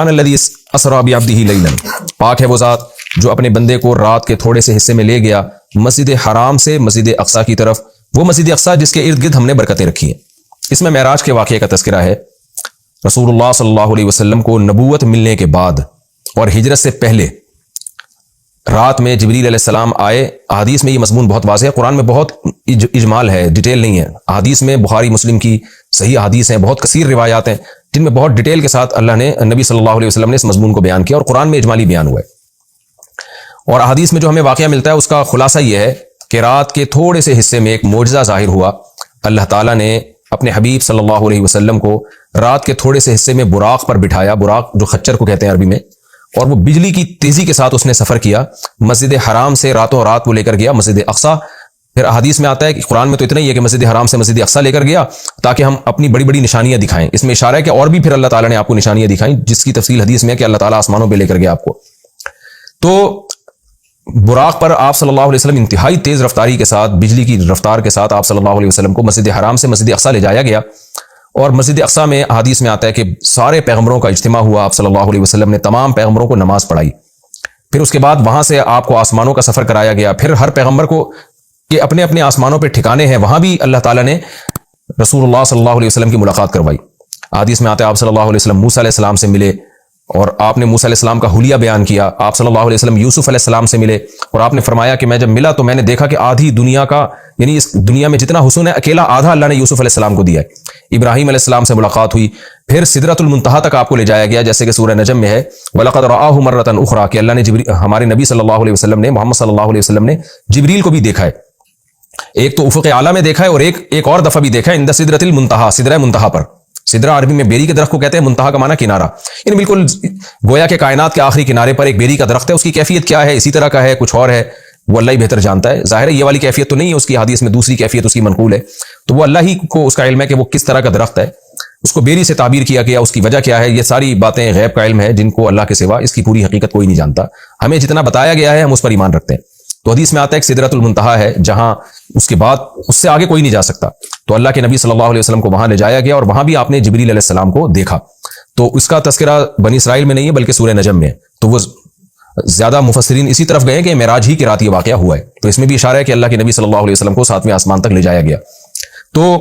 الذی اسری بعبدہ لیلا، پاک ہے وہ ذات جو اپنے بندے کو رات کے تھوڑے سے حصے میں لے گیا مسجد حرام سے مسجد اقصیٰ کی طرف، وہ مسجد اقصیٰ جس کے ارد گرد ہم نے برکتیں رکھی ہیں۔ اس میں معراج کے واقعے کا تذکرہ ہے۔ رسول اللہ صلی اللہ علیہ وسلم کو نبوت ملنے کے بعد اور ہجرت سے پہلے رات میں جبریل علیہ السلام آئے۔ احادیث میں یہ مضمون بہت واضح ہے، قرآن میں بہت اجمال ہے، ڈیٹیل نہیں ہے۔ احادیث میں بخاری مسلم کی صحیح احادیث ہیں، بہت کثیر روایات ہیں جن میں بہت ڈیٹیل کے ساتھ اللہ نے نبی صلی اللہ علیہ وسلم نے اس مضمون کو بیان کیا، اور قرآن میں اجمالی بیان ہوا ہے۔ اور احادیث میں جو ہمیں واقعہ ملتا ہے اس کا خلاصہ یہ ہے کہ رات کے تھوڑے سے حصے میں ایک معجزہ ظاہر ہوا۔ اللہ تعالیٰ نے اپنے حبیب صلی اللہ علیہ وسلم کو رات کے تھوڑے سے حصے میں براق پر بٹھایا، براق جو خچر کو کہتے ہیں عربی میں، اور وہ بجلی کی تیزی کے ساتھ اس نے سفر کیا، مسجد حرام سے راتوں رات وہ لے کر گیا مسجد اقصیٰ۔ پھر احادیث میں آتا ہے کہ قرآن میں تو اتنا ہی ہے کہ مسجد حرام سے مسجد اقصیٰ لے کر گیا تاکہ ہم اپنی بڑی بڑی نشانیاں دکھائیں۔ اس میں اشارہ ہے کہ اور بھی پھر اللہ تعالیٰ نے آپ کو نشانیاں دکھائیں، جس کی تفصیل حدیث میں ہے کہ اللہ تعالیٰ آسمانوں پہ لے کر گیا آپ کو۔ تو براق پر آپ صلی اللہ علیہ وسلم انتہائی تیز رفتاری کے ساتھ، بجلی کی رفتار کے ساتھ آپ صلی اللہ علیہ وسلم کو مسجد حرام سے مسجد اقصیٰ لے جایا گیا۔ اور مسجد اقصیٰ میں حدیث میں آتا ہے کہ سارے پیغمبروں کا اجتماع ہوا، آپ صلی اللہ علیہ وسلم نے تمام پیغمبروں کو نماز پڑھائی۔ پھر اس کے بعد وہاں سے آپ کو آسمانوں کا سفر کرایا گیا۔ پھر ہر پیغمبر کو کہ اپنے اپنے آسمانوں پہ ٹھکانے ہیں، وہاں بھی اللہ تعالیٰ نے رسول اللہ صلی اللہ علیہ وسلم کی ملاقات کروائی۔ حدیث میں آتا ہے آپ صلی اللہ علیہ وسلم موسیٰ علیہ السلام سے ملے، اور آپ نے موسیٰ علیہ السلام کا حلیہ بیان کیا۔ آپ صلی اللہ علیہ وسلم یوسف علیہ السلام سے ملے، اور آپ نے فرمایا کہ میں جب ملا تو میں نے دیکھا کہ آدھی دنیا کا، یعنی اس دنیا میں جتنا حسن ہے اکیلا آدھا اللہ نے یوسف علیہ السلام کو دیا ہے۔ ابراہیم علیہ السلام سے ملاقات ہوئی، پھر سدرۃ المنتہا تک آپ کو لے جایا گیا، جیسے کہ سورہ نجم میں ہے وَلَقَدْ رَآهُ مَرَّةً أُخْرَىٰ، کہ اللہ نے ہمارے نبی صلی اللہ علیہ وسلم نے، محمد صلی اللہ علیہ وسلم نے جبریل کو بھی دیکھا ہے۔ ایک تو افق اعلیٰ میں دیکھا ہے، اور ایک اور دفعہ بھی دیکھا ہے عند سدرۃ المنتہا، سدرہ منتہا پر۔ سدرہ عربی میں بیری کے درخت کو کہتے ہیں، منتہا کا معنی کنارہ، یعنی بالکل گویا کہ کائنات کے آخری کنارے پر ایک بیری کا درخت ہے۔ اس کی کیفیت کیا ہے، اسی طرح کا ہے کچھ اور ہے، وہ اللہ ہی بہتر جانتا ہے۔ ظاہر ہے یہ والی کیفیت تو نہیں ہے اس کی، حدیث میں دوسری کیفیت اس کی منقول ہے، تو وہ اللہ ہی کو اس کا علم ہے کہ وہ کس طرح کا درخت ہے۔ اس کو بیری سے تعبیر کیا گیا، اس کی وجہ کیا ہے، یہ ساری باتیں غیب کا علم ہے جن کو اللہ کے سوا اس کی پوری حقیقت کوئی نہیں جانتا۔ ہمیں جتنا بتایا گیا ہے ہم اس پر ایمان رکھتے ہیں۔ تو حدیث میں آتا ہے کہ سدرۃ المنتہا ہے جہاں اس کے بعد اس سے آگے کوئی نہیں جا سکتا۔ تو اللہ کے نبی صلی اللہ علیہ وسلم کو وہاں لے جایا گیا، اور وہاں بھی آپ نے جبریل علیہ السلام کو دیکھا۔ تو اس کا تذکرہ بنی اسرائیل میں نہیں ہے بلکہ سورہ نجم میں ہے۔ تو وہ زیادہ مفسرین اسی طرف گئے کہ معراج ہی کی رات یہ واقعہ ہوا ہے، تو اس میں بھی اشارہ ہے کہ اللہ کے نبی صلی اللہ علیہ وسلم کو 7ویں آسمان تک لے جایا گیا۔ تو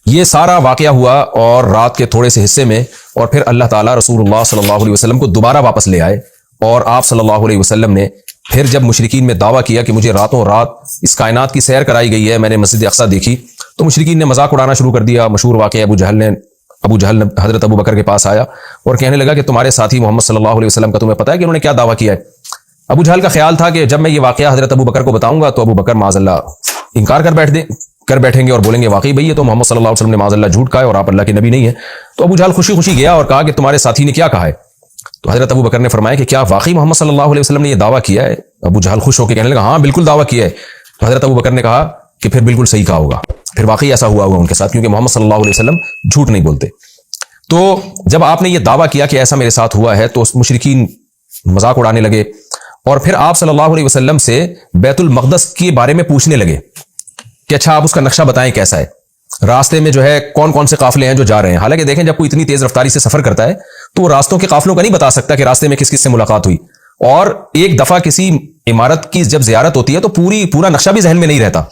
یہ سارا واقعہ ہوا اور رات کے تھوڑے سے حصے میں، اور پھر اللہ تعالیٰ رسول اللہ صلی اللہ علیہ وسلم کو دوبارہ واپس لے آئے، اور آپ صلی اللہ علیہ وسلم نے پھر جب مشرکین میں دعویٰ کیا کہ مجھے راتوں رات اس کائنات کی سیر کرائی گئی ہے، میں نے مسجد اقصیٰ دیکھی، تو مشرکین نے مذاق اڑانا شروع کر دیا۔ مشہور واقعہ ابو جہل حضرت ابو بکر کے پاس آیا اور کہنے لگا کہ تمہارے ساتھی محمد صلی اللہ علیہ وسلم کا تمہیں پتہ ہے کہ انہوں نے کیا دعویٰ کیا ہے؟ ابو جہل کا خیال تھا کہ جب میں یہ واقعہ حضرت ابو بکر کو بتاؤں گا تو ابو بکر معاذ اللہ انکار کر بیٹھیں گے اور بولیں گے واقعی بھئی یہ تو محمد صلی اللہ علیہ وسلم نے معاذ اللہ جھوٹ کہا ہے اور آپ اللہ کے نبی نہیں ہیں۔ تو ابو جہل خوشی خوشی گیا اور کہا کہ تمہارے ساتھی نے کیا کہا ہے؟ تو حضرت ابو بکر نے فرمایا کہ کیا واقعی محمد صلی اللہ علیہ وسلم نے یہ دعویٰ کیا ہے؟ ابو جہل خوش ہو کے کہنے لگا ہاں بالکل دعویٰ کیا ہے۔ تو حضرت ابو بکر نے کہا کہ پھر بالکل صحیح کہا ہوگا، پھر واقعی ایسا ہوا ان کے ساتھ، کیونکہ محمد صلی اللہ علیہ وسلم جھوٹ نہیں بولتے۔ تو جب آپ نے یہ دعویٰ کیا کہ ایسا میرے ساتھ ہوا ہے تو مشرکین مذاق اڑانے لگے، اور پھر آپ صلی اللہ علیہ وسلم سے بیت المقدس کے بارے میں پوچھنے لگے کہ اچھا آپ اس کا نقشہ بتائیں کیسا ہے، راستے میں جو ہے کون کون سے قافلے ہیں جو جا رہے ہیں۔ حالانکہ دیکھیں جب کوئی اتنی تیز رفتاری سے سفر کرتا ہے تو وہ راستوں کے قافلوں کا نہیں بتا سکتا کہ راستے میں کس کس سے ملاقات ہوئی، اور ایک دفعہ کسی عمارت کی جب زیارت ہوتی ہے تو پورا نقشہ بھی ذہن میں نہیں رہتا۔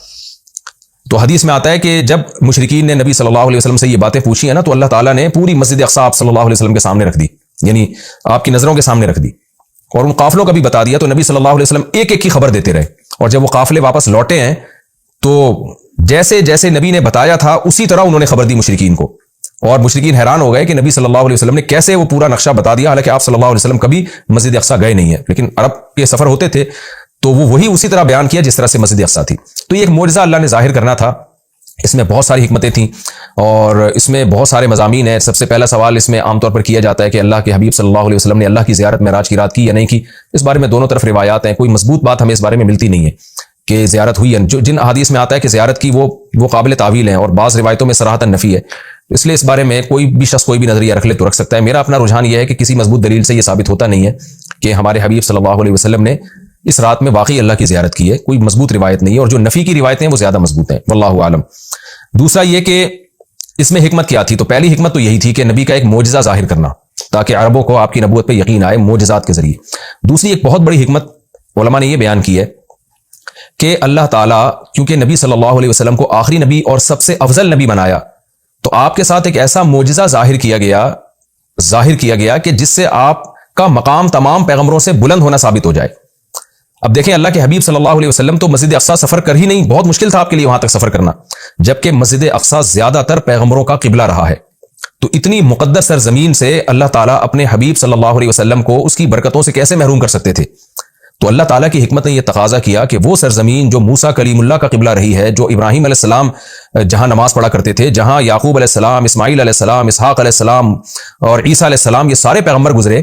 تو حدیث میں آتا ہے کہ جب مشرکین نے نبی صلی اللہ علیہ وسلم سے یہ باتیں پوچھی ہیں نا، تو اللہ تعالیٰ نے پوری مسجد اقصیٰ آپ صلی اللہ علیہ وسلم کے سامنے رکھ دی، یعنی آپ کی نظروں کے سامنے رکھ دی، اور ان قافلوں کا بھی بتا دیا۔ تو نبی صلی اللہ علیہ وسلم ایک ایک کی خبر دیتے رہے، اور جب وہ قافلے واپس لوٹے ہیں تو جیسے جیسے نبی نے بتایا تھا اسی طرح انہوں نے خبر دی مشرکین کو، اور مشرکین حیران ہو گئے کہ نبی صلی اللہ علیہ وسلم نے کیسے وہ پورا نقشہ بتا دیا، حالانکہ آپ صلی اللہ علیہ وسلم کبھی مسجد اقصیٰ گئے نہیں ہیں، لیکن عرب کے سفر ہوتے تھے تو وہ وہی اسی طرح بیان کیا جس طرح سے مسجد اقصیٰ تھی۔ تو یہ ایک معجزہ اللہ نے ظاہر کرنا تھا، اس میں بہت ساری حکمتیں تھیں اور اس میں بہت سارے مضامین ہیں۔ سب سے پہلا سوال اس میں عام طور پر کیا جاتا ہے کہ اللہ کے حبیب صلی اللہ علیہ وسلم نے اللہ کی زیارت معراج کی رات کی یا نہیں کی۔ اس بارے میں دونوں طرف روایات ہیں، کوئی مضبوط بات ہمیں اس بارے میں ملتی نہیں ہے کہ زیارت ہوئی ہے۔ جن احادیث میں آتا ہے کہ زیارت کی وہ قابل تعویل ہیں، اور بعض روایتوں میں صراحتاً نفی ہے، اس لیے اس بارے میں کوئی بھی شخص کوئی بھی نظریہ رکھ لے تو رکھ سکتا ہے۔ میرا اپنا رجحان یہ ہے کہ کسی مضبوط دلیل سے یہ ثابت ہوتا نہیں ہے کہ ہمارے حبیب صلی اللہ علیہ وسلم نے اس رات میں واقعی اللہ کی زیارت کی ہے، کوئی مضبوط روایت نہیں ہے، اور جو نفی کی روایتیں ہیں وہ زیادہ مضبوط ہیں، واللہ عالم۔ دوسرا یہ کہ اس میں حکمت کیا تھی، تو پہلی حکمت تو یہی تھی کہ نبی کا ایک معجزہ ظاہر کرنا، تاکہ عربوں کو آپ کی نبوت پہ یقین آئے معجزات کے ذریعے۔ دوسری ایک بہت بڑی حکمت علماء نے یہ بیان کی ہے کہ اللہ تعالیٰ کیونکہ نبی صلی اللہ علیہ وسلم کو آخری نبی اور سب سے افضل نبی بنایا، تو آپ کے ساتھ ایک ایسا معجزہ ظاہر کیا گیا کہ جس سے آپ کا مقام تمام پیغمبروں سے بلند ہونا ثابت ہو جائے۔ اب دیکھیں اللہ کے حبیب صلی اللہ علیہ وسلم تو مسجد اقصیٰ سفر کر ہی نہیں، بہت مشکل تھا آپ کے لیے وہاں تک سفر کرنا، جبکہ مسجد اقصیٰ زیادہ تر پیغمبروں کا قبلہ رہا ہے۔ تو اتنی مقدس سرزمین سے اللہ تعالیٰ اپنے حبیب صلی اللہ علیہ وسلم کو اس کی برکتوں سے کیسے محروم کر سکتے تھے؟ تو اللہ تعالیٰ کی حکمت نے یہ تقاضا کیا کہ وہ سرزمین جو موسیٰ کلیم اللہ کا قبلہ رہی ہے، جو ابراہیم علیہ السلام جہاں نماز پڑھا کرتے تھے، جہاں یعقوب علیہ السلام، اسماعیل علیہ السلام، اسحاق علیہ السلام اور عیسیٰ علیہ السلام، یہ سارے پیغمبر گزرے،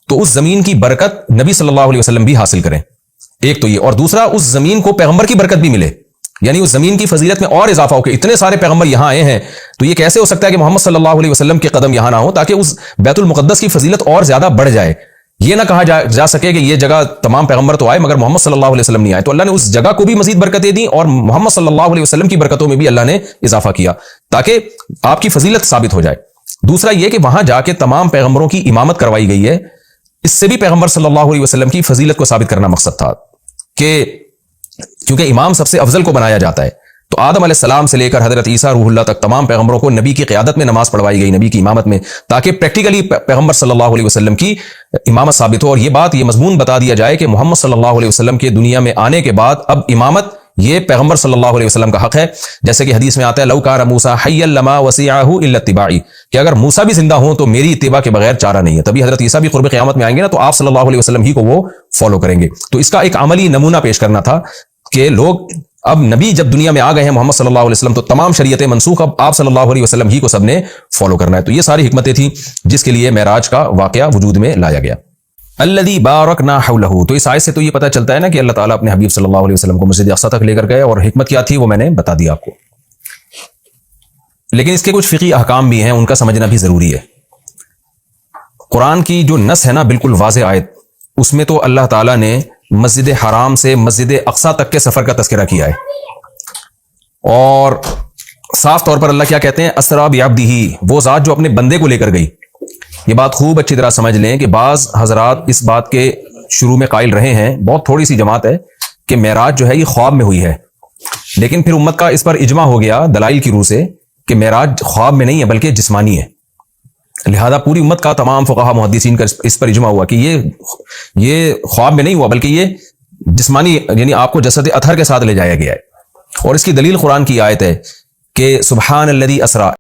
تو اس زمین کی برکت نبی صلی اللہ علیہ وسلم بھی حاصل کریں۔ ایک تو یہ، اور دوسرا اس زمین کو پیغمبر کی برکت بھی ملے، یعنی اس زمین کی فضیلت میں اور اضافہ ہو کہ اتنے سارے پیغمبر یہاں آئے ہیں، تو یہ کیسے ہو سکتا ہے کہ محمد صلی اللہ علیہ وسلم کے قدم یہاں نہ ہو، تاکہ اس بیت المقدس کی فضیلت اور زیادہ بڑھ جائے۔ یہ نہ کہا جا سکے کہ یہ جگہ تمام پیغمبر تو آئے مگر محمد صلی اللہ علیہ وسلم نہیں آئے، تو اللہ نے اس جگہ کو بھی مزید برکتیں دیں اور محمد صلی اللہ علیہ وسلم کی برکتوں میں بھی اللہ نے اضافہ کیا تاکہ آپ کی فضیلت ثابت ہو جائے۔ دوسرا یہ کہ وہاں جا کے تمام پیغمبروں کی امامت کروائی گئی ہے، اس سے بھی پیغمبر صلی اللہ علیہ وسلم کی فضیلت کو ثابت کرنا مقصد تھا کہ کیونکہ امام سب سے افضل کو بنایا جاتا ہے، تو آدم علیہ السلام سے لے کر حضرت عیسیٰ روح اللہ تک تمام پیغمبروں کو نبی کی قیادت میں نماز پڑھوائی گئی، نبی کی امامت میں، تاکہ پریکٹیکلی پیغمبر صلی اللہ علیہ وسلم کی امامت ثابت ہو، اور یہ مضمون بتا دیا جائے کہ محمد صلی اللہ علیہ وسلم کے دنیا میں آنے کے بعد اب امامت یہ پیغمبر صلی اللہ علیہ وسلم کا حق ہے، جیسے کہ حدیث میں آتا ہے لو کان موسیٰ حیا لما وسعہ الا اتباعی، کہ اگر موسیٰ بھی زندہ ہوں تو میری اتباع کے بغیر چارہ نہیں ہے۔ تبھی حضرت عیسیٰ بھی قرب قیامت میں آئیں گے نا، تو آپ صلی اللہ علیہ وسلم ہی کو وہ فالو کریں گے۔ تو اس کا ایک عملی نمونہ پیش کرنا تھا کہ لوگ اب نبی جب دنیا میں آ گئے ہیں محمد صلی اللہ علیہ وسلم، تو تمام شریعتیں منسوخ، اب آپ صلی اللہ علیہ وسلم ہی کو سب نے فالو کرنا ہے۔ تو یہ ساری حکمتیں تھیں جس کے لیے معراج کا واقعہ وجود میں لایا گیا۔ الذی بارکنا حولہ، تو اس آیت سے تو یہ پتہ چلتا ہے نا کہ اللہ تعالیٰ اپنے حبیب صلی اللہ علیہ وسلم کو مسجد اقصیٰ تک لے کر گئے، اور حکمت کیا تھی وہ میں نے بتا دیا آپ کو، لیکن اس کے کچھ فقہی احکام بھی ہیں، ان کا سمجھنا بھی ضروری ہے۔ قرآن کی جو نص ہے نا بالکل واضح آیت، اس میں تو اللہ تعالیٰ نے مسجد حرام سے مسجد اقصیٰ تک کے سفر کا تذکرہ کیا ہے، اور صاف طور پر اللہ کیا کہتے ہیں، اسریٰ بعبدہ، وہ ذات جو اپنے بندے کو لے کر گئی۔ یہ بات خوب اچھی طرح سمجھ لیں کہ بعض حضرات اس بات کے شروع میں قائل رہے ہیں، بہت تھوڑی سی جماعت ہے، کہ معراج جو ہے یہ خواب میں ہوئی ہے، لیکن پھر امت کا اس پر اجماع ہو گیا دلائل کی روح سے کہ معراج خواب میں نہیں ہے بلکہ جسمانی ہے۔ لہذا پوری امت کا تمام فقہا محدثین کا اس پر اجماع ہوا کہ یہ خواب میں نہیں ہوا بلکہ یہ جسمانی، یعنی آپ کو جسد اطہر کے ساتھ لے جایا گیا ہے۔ اور اس کی دلیل قرآن کی آیت ہے کہ سبحان الذی اسریٰ،